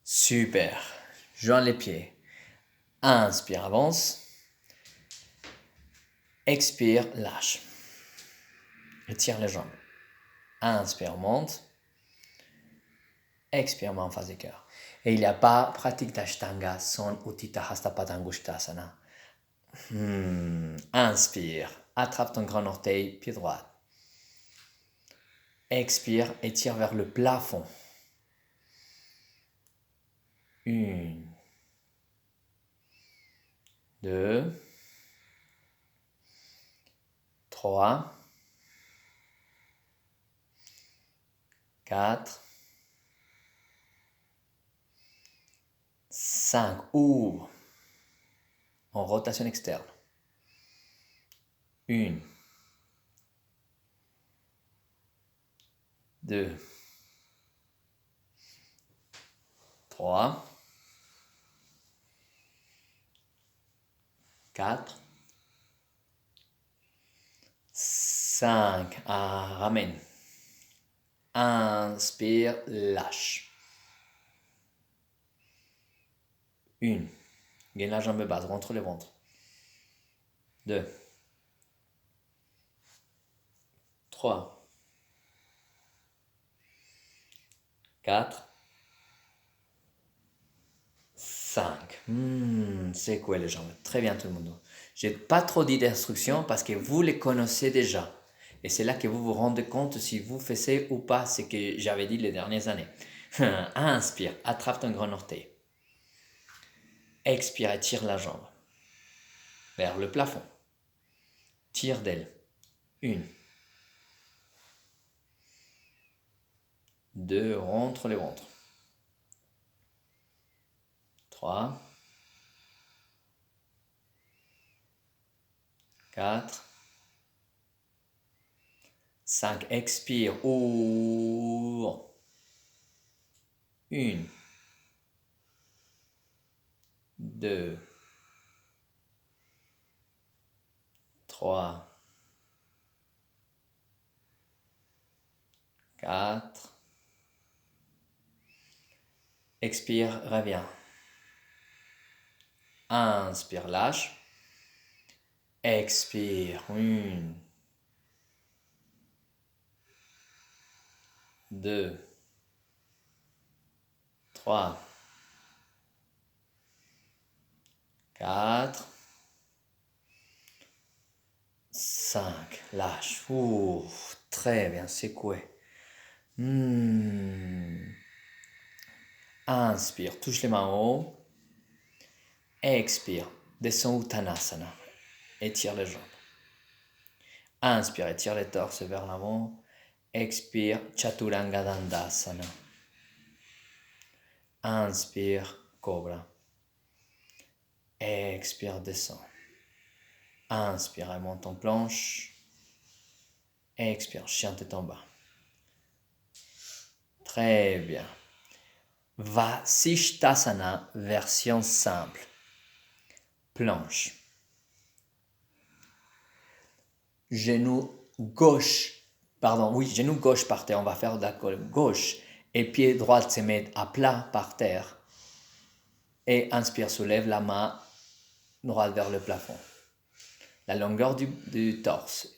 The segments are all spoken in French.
Super. Joins les pieds. Inspire, avance. Expire, lâche. Étire les jambes. Inspire, monte. Expire, main en face du cœur. Et il n'y a pas pratique d'Ashtanga sans Utthita Hasta Padangusthasana. Inspire. Attrape ton grand orteil, pied droit. Expire, étire vers le plafond. 1, 2, 3, 4, 5. Ouvre. En rotation externe. 1, 2, 3, 4, 5. Ramène. Inspire, lâche. 1. Gagne la jambe basse, rentre le ventre. 2, 3, 4, 5. C'est quoi les jambes? Très bien tout le monde. Je n'ai pas trop dit d'instructions parce que vous les connaissez déjà. Et c'est là que vous vous rendez compte si vous faites ou pas ce que j'avais dit les dernières années. Inspire, attrape ton grand orteil. Expire, étire la jambe vers le plafond. Tire d'elle. 1, 2, rentre le ventre. 3, 4, 5. Expire. Ouvre. 1, 2, 3, 4. Expire, reviens. Inspire, lâche. Expire. 1, 2, 3, 4, 5. Lâche. Très bien, secouez. Inspire, touche les mains en haut. Expire, descends Uttanasana. Étire les jambes. Inspire, étire les torses vers l'avant. Expire, Chaturanga Dandasana. Inspire, Cobra. Expire, descend. Inspire, monte en planche. Expire, chien tête en bas. Très bien. Vasishtasana, version simple. Planche. Genou gauche par terre. On va faire d'accord gauche. Et pied droit se met à plat par terre. Et inspire, soulève la main droite vers le plafond. La longueur du torse.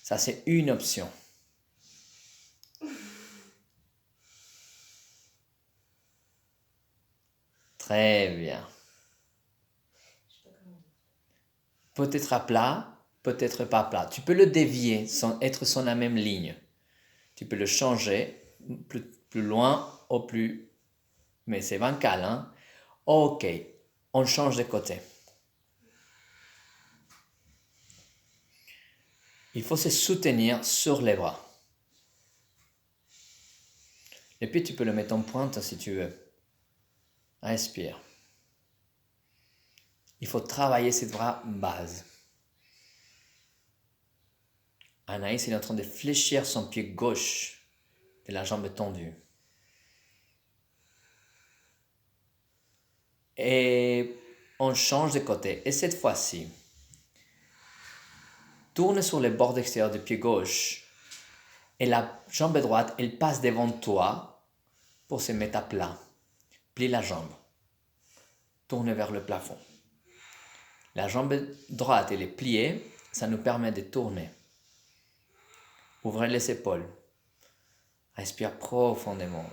Ça, c'est une option. Très bien. Peut-être à plat, peut-être pas plat. Tu peux le dévier sans être sur la même ligne. Tu peux le changer plus loin ou plus... Mais c'est bancal, hein? Ok, on change de côté. Il faut se soutenir sur les bras. Et puis tu peux le mettre en pointe si tu veux. Respire. Il faut travailler ses bras base. Anaïs il est en train de fléchir son pied gauche de la jambe tendue. Et on change de côté. Et cette fois-ci, tourne sur le bord extérieur du pied gauche. Et la jambe droite, elle passe devant toi pour se mettre à plat. plie la jambe, tourne vers le plafond. La jambe droite, elle est pliée, ça nous permet de tourner. Ouvrez les épaules. Respire profondément.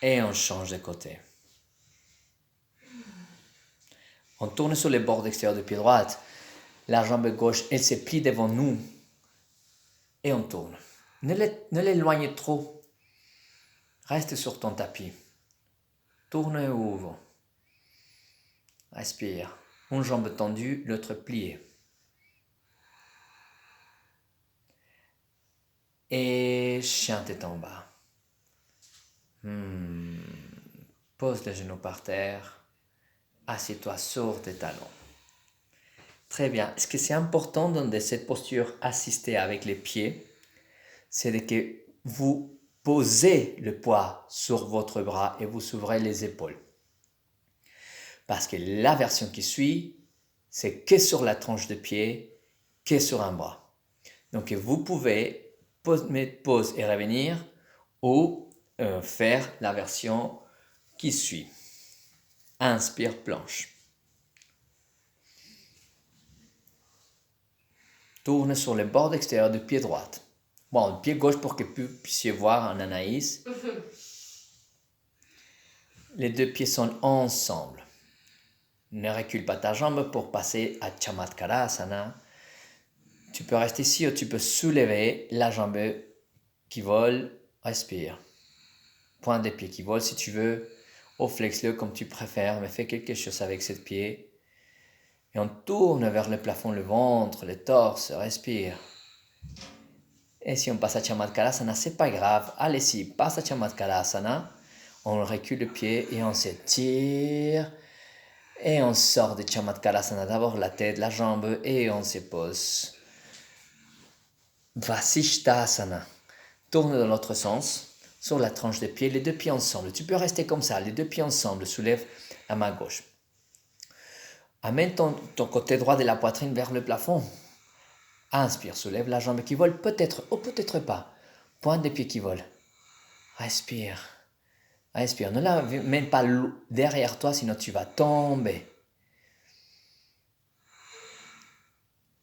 Et on change de côté. On tourne sur les bords extérieurs du pied droit. La jambe gauche, elle se plie devant nous. Et on tourne. Ne l'éloigne trop. Reste sur ton tapis. Tourne et ouvre. Respire. Une jambe tendue, l'autre pliée. Et chien tête en bas. Pose les genoux par terre. Assieds-toi sur tes talons. Très bien. Ce que c'est important dans cette posture assistée avec les pieds, c'est que vous posez le poids sur votre bras et vous ouvrez les épaules. Parce que la version qui suit, c'est que sur la tranche de pied, que sur un bras. Donc vous pouvez mettre pause et revenir ou faire la version qui suit. Inspire, planche. Tourne sur le bord extérieur du pied droit. Bon, le pied gauche pour que vous puissiez voir en Anaïs. Les deux pieds sont ensemble. Ne recule pas ta jambe pour passer à Chamatskarasana. Tu peux rester ici ou tu peux soulever la jambe qui vole. Respire. Pointe des pieds qui volent si tu veux. Ou flexe-le comme tu préfères, mais fais quelque chose avec ce pied. Et on tourne vers le plafond, le ventre, le torse. Respire. Et si on passe à Chamatskarasana, c'est pas grave. Allez-y, passe à Chamatskarasana. On recule le pied et on s'étire. Et on sort de Chamatskarasana. D'abord la tête, la jambe et on se pose. Vasishtasana. Tourne dans l'autre sens. Sur la tranche des pieds, les deux pieds ensemble. Tu peux rester comme ça, les deux pieds ensemble. Soulève la main gauche. Amène ton côté droit de la poitrine vers le plafond. Inspire, soulève la jambe qui vole, peut-être ou peut-être pas. Pointe des pieds qui volent. Respire. Respire. Ne la mène pas derrière toi, sinon tu vas tomber.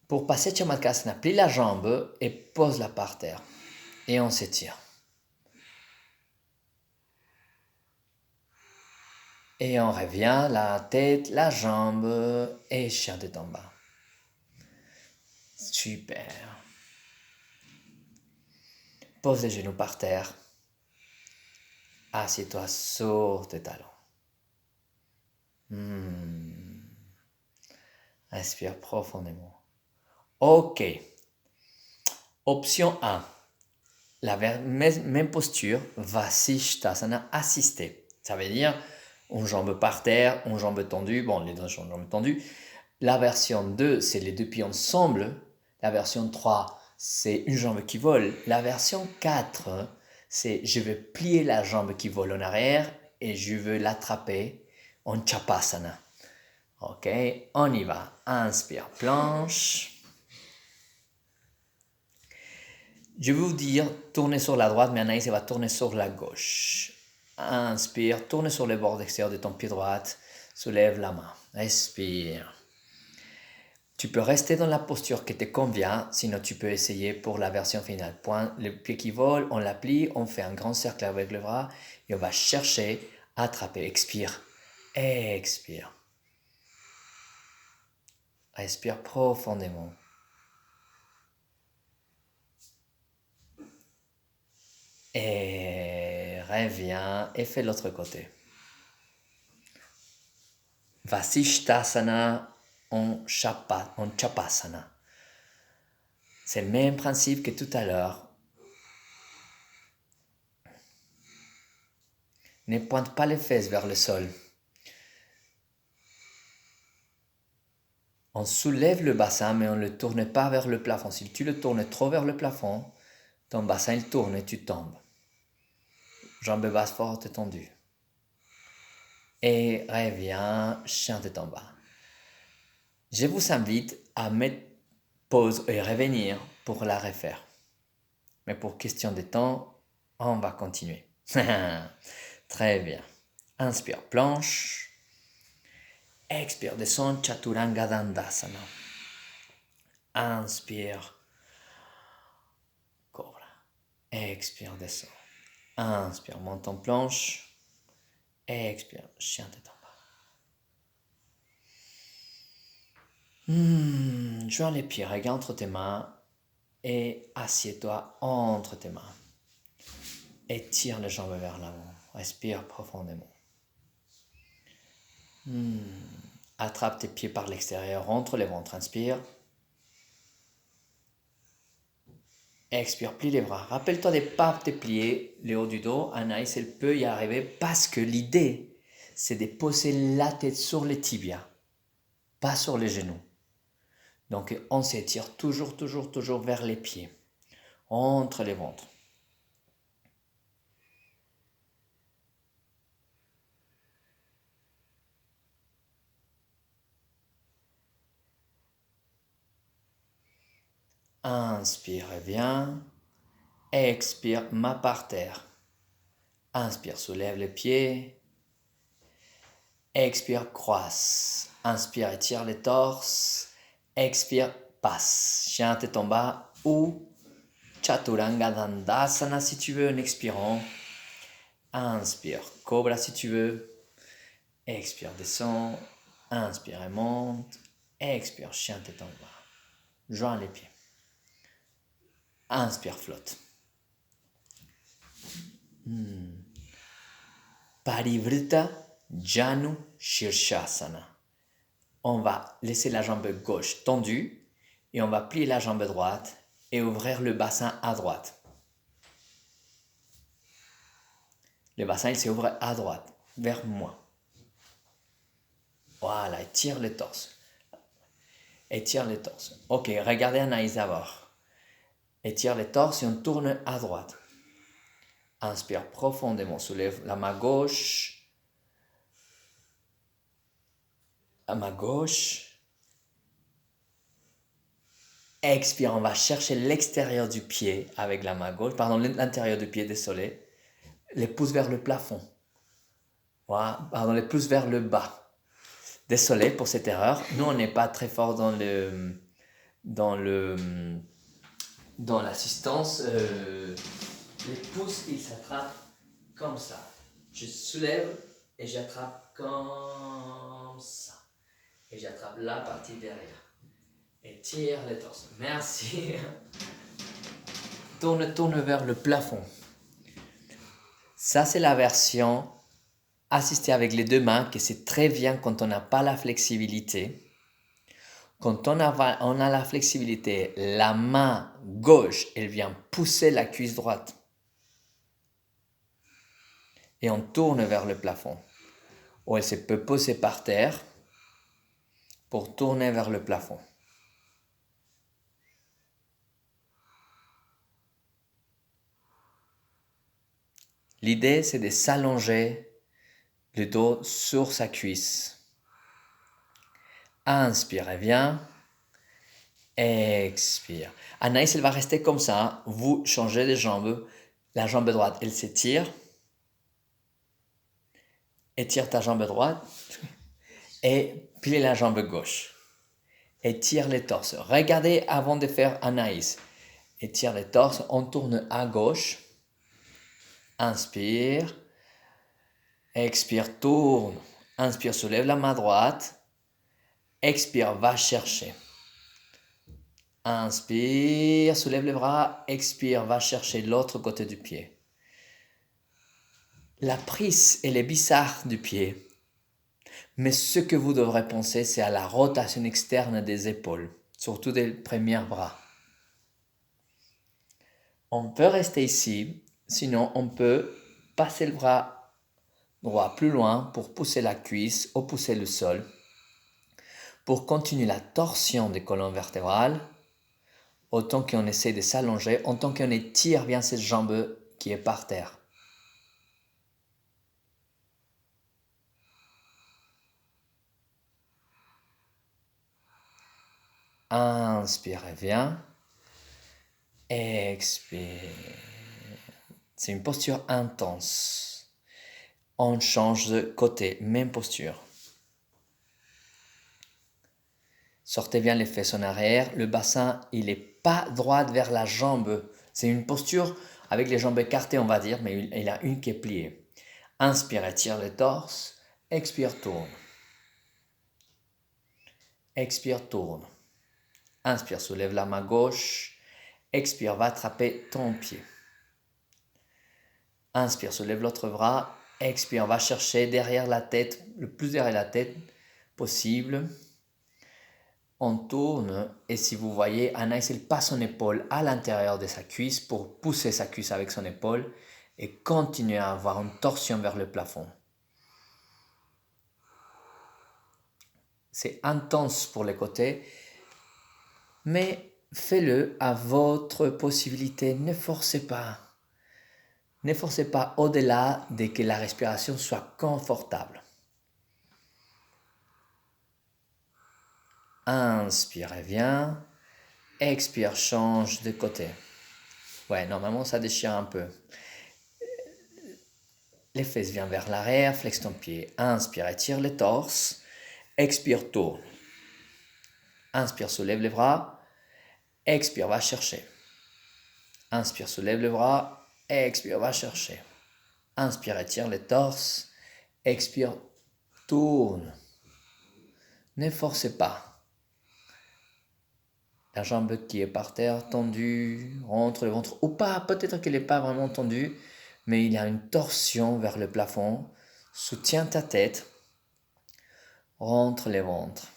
Pour passer Chamatskarasana, plie la jambe et pose-la par terre. Et on s'étire. Et on revient, la tête, la jambe et chien tête en bas. Super. Pose les genoux par terre. Assieds-toi sur tes talons. Inspire profondément. Ok. Option 1. La même posture, Vasishtasana assisté. Ça veut dire une jambe par terre, une jambe tendue. Bon, les deux jambes tendues. La version 2, c'est les deux pieds ensemble. La version 3, c'est une jambe qui vole. La version 4, c'est je vais plier la jambe qui vole en arrière et je veux l'attraper en Chapasana. Ok, on y va. Inspire, planche. Je vais vous dire, tournez sur la droite, mais Anaïs va tourner sur la gauche. Inspire, tourne sur le bord extérieur de ton pied droit. Soulève la main. Expire. Tu peux rester dans la posture qui te convient, sinon tu peux essayer pour la version finale. Point, le pied qui vole, on la plie, on fait un grand cercle avec le bras et on va chercher à attraper. Expire. Expire. Respire profondément. Et reviens et fais l'autre côté. Vasishtasana en Chapasana. C'est le même principe que tout à l'heure. Ne pointe pas les fesses vers le sol. On soulève le bassin, mais on ne le tourne pas vers le plafond. Si tu le tournes trop vers le plafond, ton bassin il tourne et tu tombes. Jambes basses fortes et tendues. Et reviens, chien tête en bas. Je vous invite à mettre pause et revenir pour la refaire. Mais pour question de temps, on va continuer. Très bien. Inspire, planche. Expire, descend, Chaturanga Dandasana. Inspire, cobra. Expire, descend. Inspire, monte en planche. Expire, chien tête en bas. Joins les pieds, regarde entre tes mains et assieds-toi entre tes mains. Étire les jambes vers l'avant. Respire profondément. Attrape tes pieds par l'extérieur, entre les ventres. Inspire. Expire, plie les bras. Rappelle-toi de ne pas te plier le haut du dos. Anaïs, elle peut y arriver parce que l'idée, c'est de poser la tête sur les tibias, pas sur les genoux. Donc, on s'étire toujours vers les pieds, entre les ventres. Inspire, reviens. Expire, main par terre. Inspire, soulève les pieds. Expire, croisse. Inspire, étire les torses. Expire, passe. Chien tête en bas ou Chaturanga Dandasana si tu veux en expirant. Inspire, cobra si tu veux. Expire, descend. Inspire et monte. Expire, chien tête en bas. Joins les pieds. Inspire, flotte. Parivrtta Janu Shirshasana. On va laisser la jambe gauche tendue et on va plier la jambe droite et ouvrir le bassin à droite. Le bassin, il s'ouvre à droite, vers moi. Voilà, étire le torse. Étire le torse. Ok, regardez Anaïs d'abord. Étire le torse et on tourne à droite. Inspire profondément, soulève la main gauche. La main gauche. Expire, on va chercher l'extérieur du pied avec la main gauche. Pardon, l'intérieur du pied, désolé. Les pouces vers le plafond. Voilà, pardon, les pouces vers le bas. Désolé pour cette erreur. Nous, on n'est pas très fort dans l'assistance. Les pouces, ils s'attrapent comme ça. Je soulève et j'attrape comme ça. Et j'attrape la partie derrière. Et tire les torses. Merci. Tourne vers le plafond. Ça, c'est la version assistée avec les deux mains, que c'est très bien quand on n'a pas la flexibilité. Quand on a la flexibilité, la main gauche, elle vient pousser la cuisse droite. Et on tourne vers le plafond. Ou elle se peut poser par terre pour tourner vers le plafond. L'idée, c'est de s'allonger le dos sur sa cuisse. Inspire, reviens. Expire. Anaïs, elle va rester comme ça. Vous changez les jambes. La jambe droite, elle s'étire. Étire ta jambe droite. Et plie la jambe gauche. Étire les torses. Regardez avant de faire Anaïs. Étire les torses. On tourne à gauche. Inspire. Expire, tourne. Inspire, soulève la main droite. Expire, va chercher. Inspire, soulève les bras. Expire, va chercher l'autre côté du pied. La prise, elle est bizarre du pied. Mais ce que vous devrez penser, c'est à la rotation externe des épaules, surtout des premiers bras. On peut rester ici, sinon on peut passer le bras droit plus loin pour pousser la cuisse ou pousser le sol. Pour continuer la torsion des colonnes vertébrales, autant qu'on essaie de s'allonger, autant qu'on étire bien cette jambe qui est par terre. Inspire, reviens. Expire. C'est une posture intense. On change de côté, même posture. Sortez bien les fesses en arrière. Le bassin, il n'est pas droit vers la jambe. C'est une posture avec les jambes écartées, on va dire, mais il a une qui est pliée. Inspire, étire le torse. Expire, tourne. Expire, tourne. Inspire, soulève la main gauche. Expire, va attraper ton pied. Inspire, soulève l'autre bras. Expire, va chercher derrière la tête, le plus derrière la tête possible. On tourne et si vous voyez, Anaïs, il passe son épaule à l'intérieur de sa cuisse pour pousser sa cuisse avec son épaule et continuer à avoir une torsion vers le plafond. C'est intense pour les côtés, mais faites-le à votre possibilité. Ne forcez pas. Ne forcez pas au-delà de que la respiration soit confortable. Inspire, reviens. Expire, change de côté. Ouais, normalement ça déchire un peu. Les fesses viennent vers l'arrière, flexe ton pied. Inspire, étire le torse. Expire, tourne. Inspire, soulève les bras. Expire, va chercher. Inspire, soulève les bras. Expire, va chercher. Inspire, étire le torse. Expire, tourne. Ne forcez pas. La jambe qui est par terre, tendue, rentre le ventre. Ou pas, peut-être qu'elle n'est pas vraiment tendue, mais il y a une torsion vers le plafond. Soutiens ta tête. Rentre le ventre.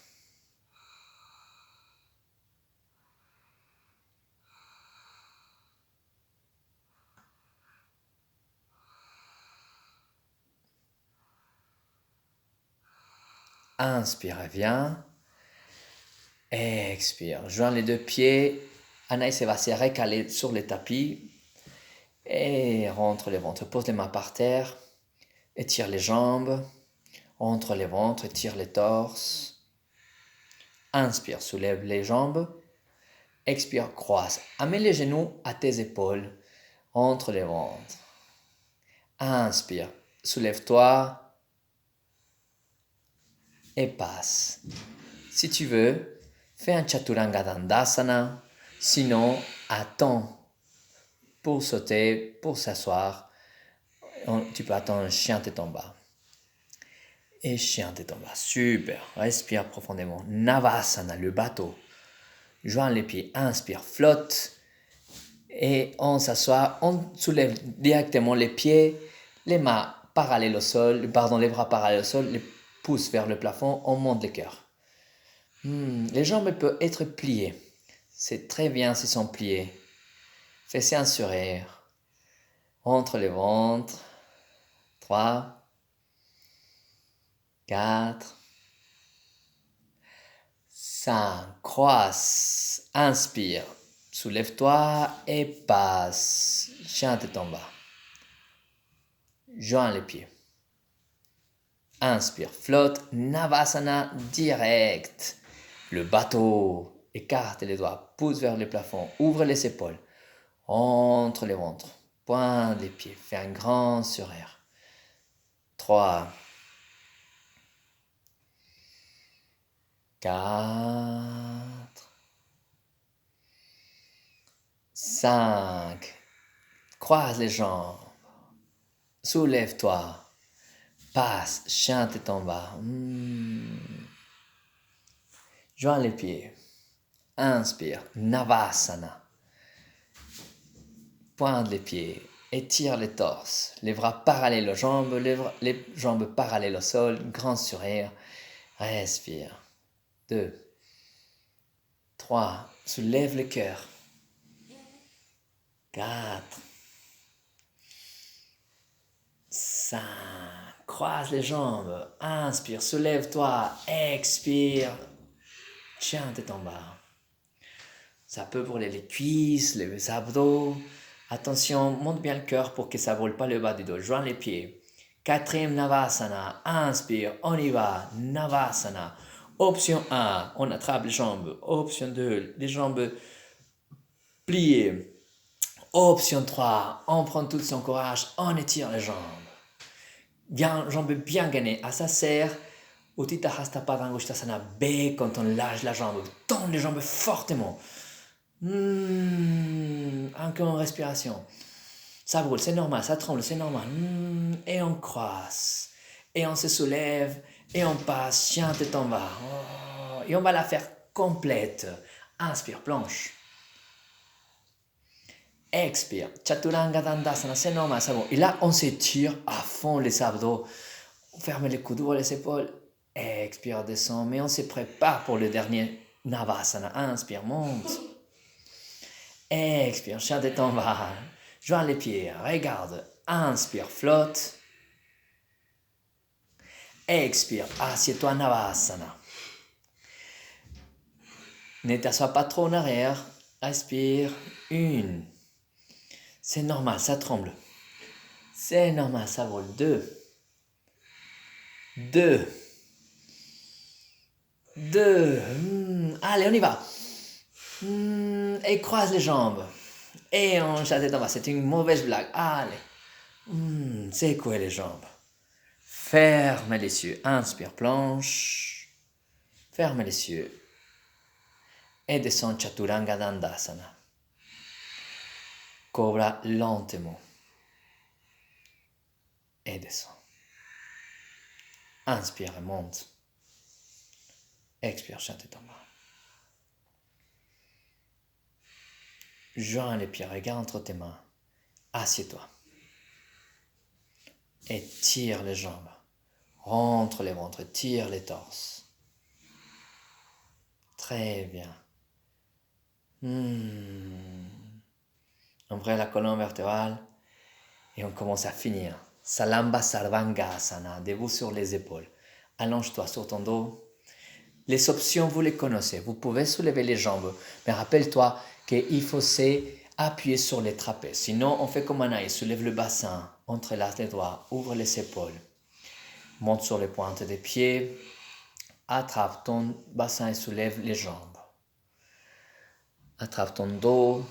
Inspire, reviens. Expire. Joins les deux pieds. Anaïs va se recaler sur le tapis. Et rentre le ventre. Pose les mains par terre. Étire les jambes. Rentre le ventre. Étire le torse. Inspire. Soulève les jambes. Expire. Croise. Amène les genoux à tes épaules. Rentre le ventre. Inspire. Soulève-toi. Et passe. Si tu veux, fais un Chaturanga Dandasana. Sinon, attends pour sauter, pour s'asseoir. Tu peux attendre un chien tête en bas. Et chien tête en bas. Super. Respire profondément. Navasana, le bateau. Joins les pieds. Inspire, flotte. Et on s'assoit. On soulève directement les pieds. Les mains parallèles au sol. Les bras parallèles au sol. Les pouces vers le plafond. On monte le cœur. Les jambes peuvent être pliées. C'est très bien s'ils sont pliés. Fais un sourire. Entre le ventre. 3, 4, 5. Croise. Inspire. Soulève-toi et passe. Chien tête en bas. Joins les pieds. Inspire. Flotte. Navasana direct. Le bateau. Écarte les doigts. Pousse vers le plafond. Ouvre les épaules. Entre les ventres. Pointe les pieds. Fais un grand sourire. 3, 4, 5. Croise les jambes. Soulève-toi. Passe. Chien tête en bas. Joins les pieds. Inspire. Navasana. Pointe les pieds. Étire les torses. Les bras parallèles aux jambes. Les jambes parallèles au sol. Grand sourire. Respire. 2, 3. Soulève le cœur. 4, 5. Croise les jambes. Inspire. Soulève-toi. Expire. Chien tête en bas. Ça peut brûler les cuisses, les abdos. Attention, monte bien le cœur pour que ça ne brûle pas le bas du dos. Joins les pieds. 4e Navasana. Inspire, on y va. Navasana. Option 1, on attrape les jambes. Option 2, les jambes pliées. Option 3, on prend tout son courage, on étire les jambes. Bien, jambes bien gainées. À ça sert Uttita Hasta Padangusthasana B quand on lâche la jambe. Tend les jambes fortement. Encore une respiration. Ça brûle, c'est normal, ça tremble, c'est normal. Et on croise. Et on se soulève. Et on passe, chien tête en bas. Oh, et on va la faire complète. Inspire, planche. Expire. Chaturanga Dandasana, c'est normal, ça va. Et là, on s'étire à fond les abdos. On ferme les coudes, ouvre les épaules. Expire, descend. Mais on se prépare pour le dernier Navasana. Inspire, monte. Expire, chien tête en bas. Joins les pieds, regarde. Inspire, flotte. Expire, assieds-toi Navasana. Ne t'assois pas trop en arrière. Respire. 1. C'est normal, ça tremble. C'est normal, ça vole. 2. 2. Allez, on y va. Et croise les jambes. Et on chasse en bas. C'est une mauvaise blague. Allez. Secouez les jambes. Ferme les yeux. Inspire, planche. Ferme les yeux. Et descend Chaturanga Dandasana. Cobra lentement. Et descend. Inspire et monte. Expire, chien tête en bas. Joins les pieds, regarde entre tes mains. Assieds-toi. Et tire les jambes. Rentre les ventres, tire les torses. Très bien. Ouvrez la colonne vertébrale et on commence à finir. Salamba Sarvangasana, debout sur les épaules. Allonge-toi sur ton dos. Les options, vous les connaissez. Vous pouvez soulever les jambes, mais rappelle-toi qu'il faut s'appuyer sur les trapèzes. Sinon, on fait comme Anaïs, soulève le bassin, entrelace les doigts, ouvre les épaules. Monte sur les pointes des pieds, attrape ton bassin et soulève les jambes. Attrape ton dos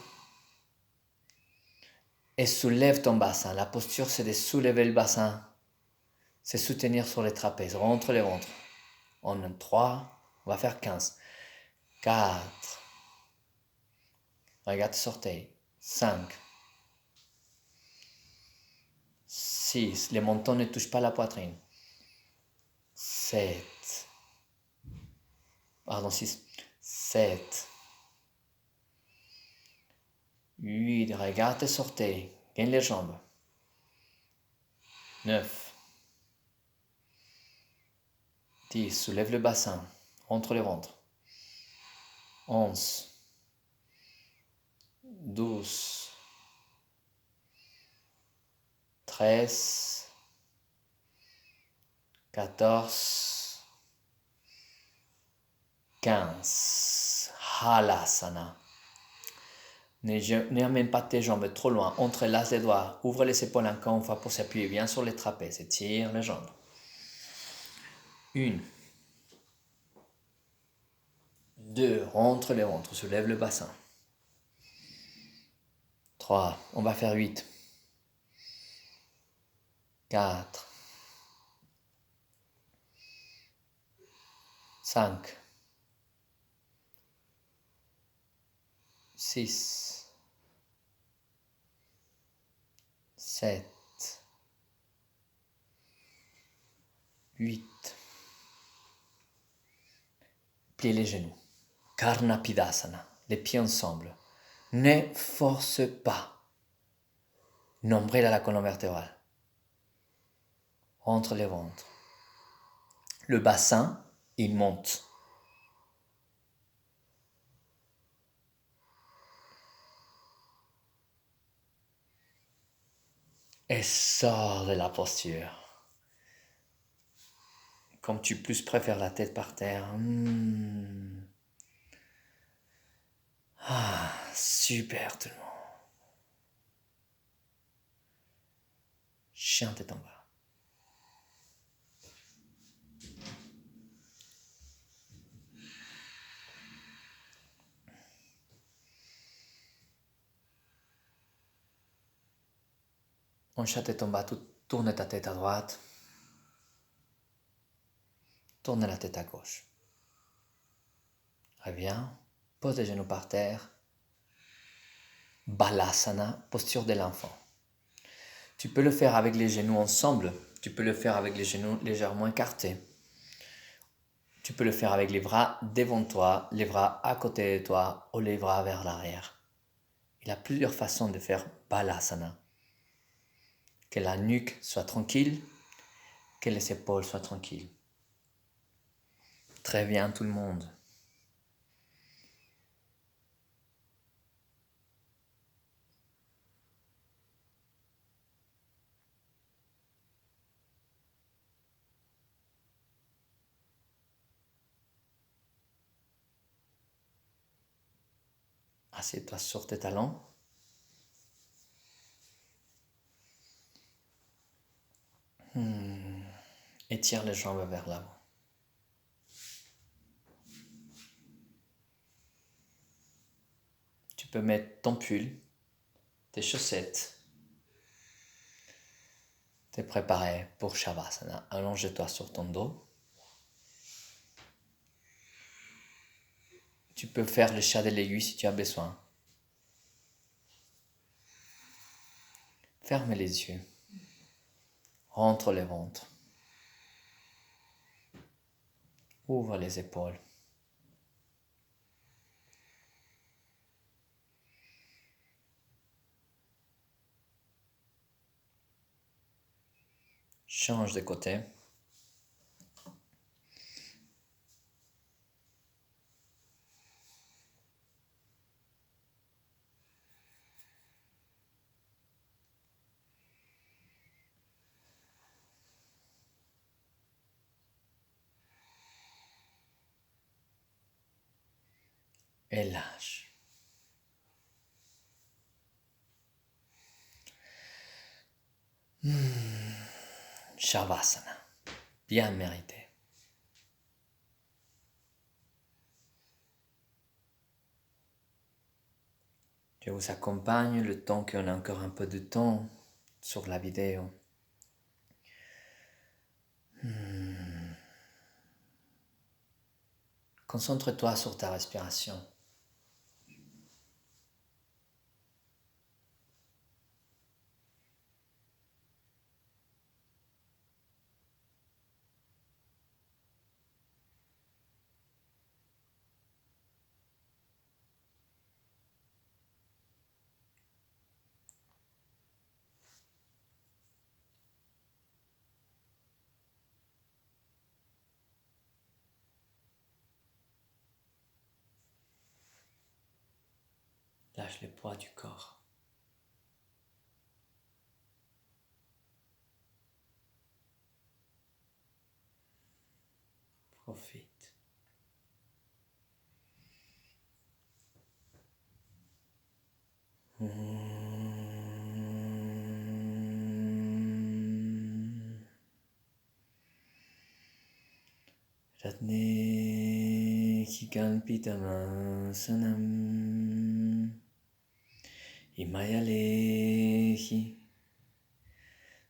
et soulève ton bassin. La posture, c'est de soulever le bassin. C'est soutenir sur les trapèzes. Rentre les ventres. On a 3, on va faire 15. 4. Regarde tes orteils. 5. 6. Les mentons ne touchent pas la poitrine. 7. Pardon, 6. 7. 8. Regarde tes orteils. Gagne les jambes. 9. 10. Soulève le bassin. Rentre les ventres. 11. 12. 13. 14. 15. Halasana. N'amène pas tes jambes trop loin. Entrelace les doigts. Ouvre les épaules encore une fois pour s'appuyer bien sur les trapèzes. Et tire les jambes. 1. 2. Rentre les ventres. Soulève le bassin. 3. On va faire 8. 4. 5. 6. 7. 8. Pliez les genoux. Karnapidasana. Les pieds ensemble. Ne force pas. Nombril à la colonne vertébrale. Rentre les ventres. Le bassin, il monte. Et sors de la posture. Comme tu plus préfères la tête par terre. Super tout le monde. Chien tête en bas. Un chat est en bas, tourne ta tête à droite. Tourne la tête à gauche. Reviens. Pose les genoux par terre. Balasana, posture de l'enfant. Tu peux le faire avec les genoux ensemble. Tu peux le faire avec les genoux légèrement écartés. Tu peux le faire avec les bras devant toi, les bras à côté de toi ou les bras vers l'arrière. Il y a plusieurs façons de faire Balasana. Que la nuque soit tranquille, que les épaules soient tranquilles. Très bien tout le monde. Assieds-toi sur tes talons. Étire les jambes vers l'avant. Tu peux mettre ton pull, tes chaussettes. Tu es préparé pour Shavasana. Allonge-toi sur ton dos. Tu peux faire le chat de l'aiguille si tu as besoin. Ferme les yeux. Rentre le ventre. Ouvre les épaules. Change de côté. Et lâche. Shavasana. Bien mérité. Je vous accompagne le temps qu'on a encore un peu de temps sur la vidéo. Concentre-toi sur ta respiration. Lâche le poids du corps. Profite. Ratne Kikalpitamasanam Himayalehi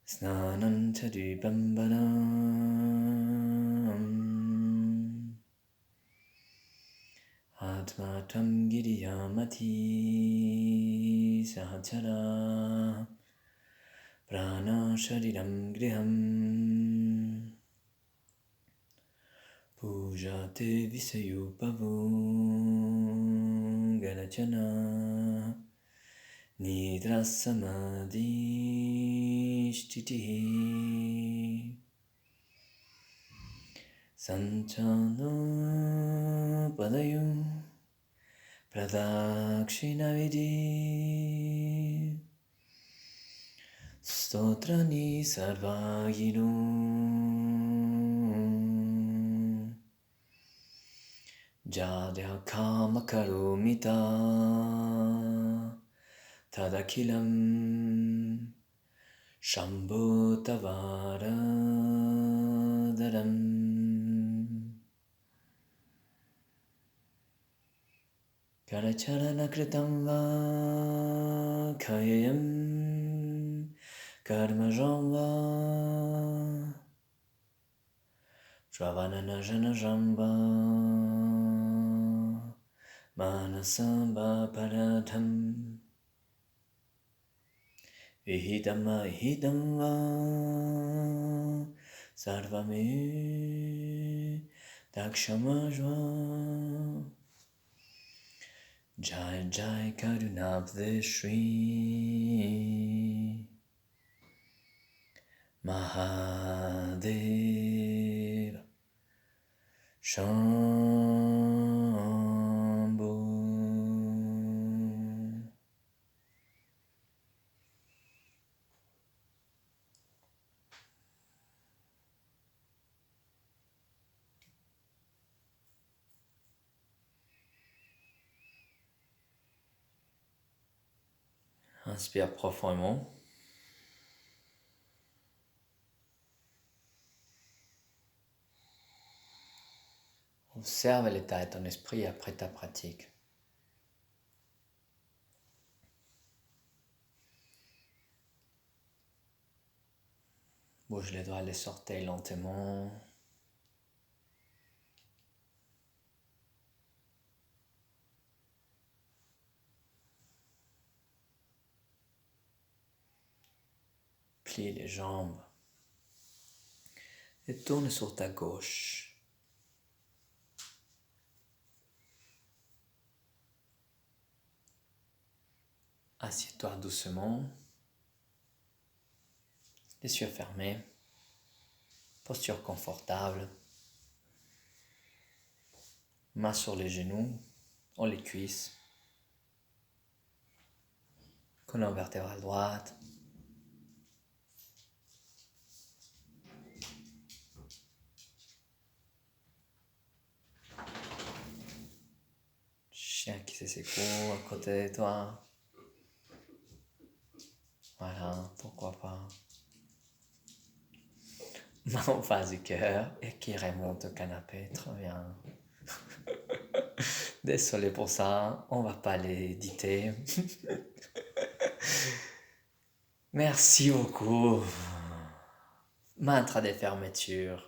Snanam Chadubambanam Atmatam Giriyamati Sahachara Prana Shariram Griham Pujate Visayupavo Ganachana Nidra Samadhi Shtitihi Sanchana Padayum Pradakshina Vidi Stotrani Sarvaginu Jadya Kama Karumita Tadakilam Shambhu Tavadadaram Karacharana Kritam Va Kayam Karma Jamba Shravanana Jana Jamba Manasamba Paradham Ihidamma Ihidamma Sarvame Dakshamajva Jai Jai Karunabdhe Shri Mahadeva Shambhu. Inspire profondément. Observe l'état de ton esprit après ta pratique. Bouge les doigts, les orteils lentement. Plie les jambes. Et tourne sur ta gauche. Assieds-toi doucement. Les yeux fermés. Posture confortable. Main sur les genoux ou les cuisses. Colonne vertébrale droite. Chien qui s'écoule à côté de toi. Voilà, pourquoi pas. Main en face du cœur et qui remonte au canapé, très bien. Désolé pour ça, on va pas l'éditer. Merci beaucoup. Mantra des fermetures.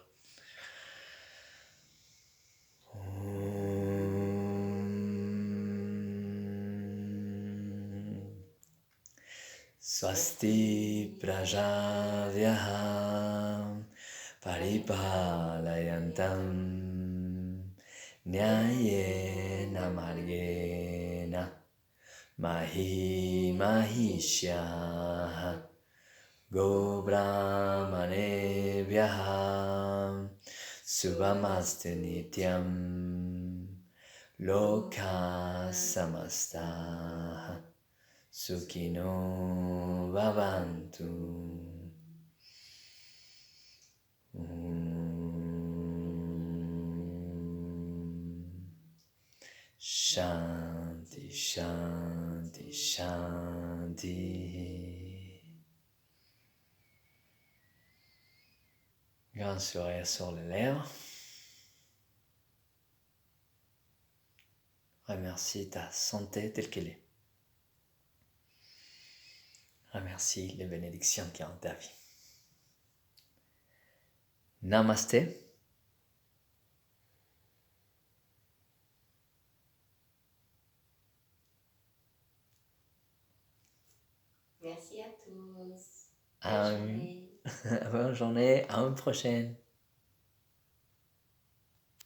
Swasti Prajavyaham Paripalayantam Nyayena Margena Mahi Mahishya Go Brahmanebhyaham Subhamaste Nityam Loka Samasta Sukhino Bhavantu. Shanti, Shanti, Shanti. Grand sourire sur les lèvres. Remercie ta santé telle qu'elle est. Remercie les bénédictions qui ont ta vie. Namasté. Merci à tous. Bonne journée, à une prochaine.